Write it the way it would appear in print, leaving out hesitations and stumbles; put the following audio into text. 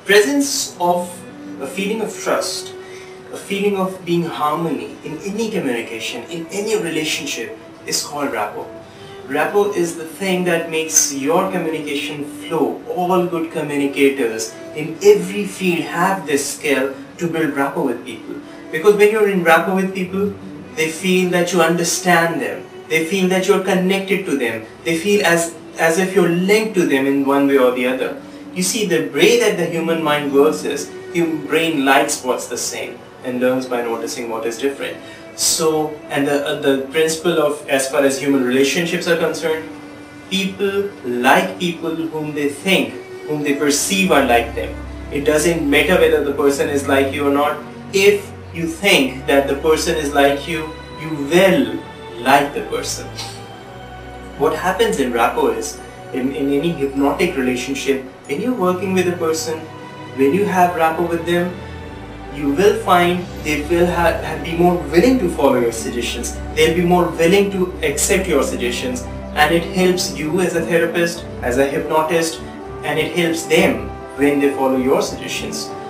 presence of a feeling of trust, a feeling of being harmony in any communication, in any relationship is called rapport. Rapport is the thing that makes your communication flow. All good communicators in every field have this skill to build rapport with people. Because when you're in rapport with people, they feel that you understand them. They feel that you're connected to them. They feel as if you're linked to them in one way or the other. You see, the way that the human mind works is, human brain likes what's the same and learns by noticing what is different. So, and the principle of, as far as human relationships are concerned, people like people whom they think, whom they perceive are like them. It doesn't matter whether the person is like you or not. If you think that the person is like you, you will like the person. What happens in rapport is, in any hypnotic relationship, when you're working with a person, when you have rapport with them, you will find they will be more willing to follow your suggestions. They'll be more willing to accept your suggestions, and it helps you as a therapist, as a hypnotist, and it helps them when they follow your suggestions.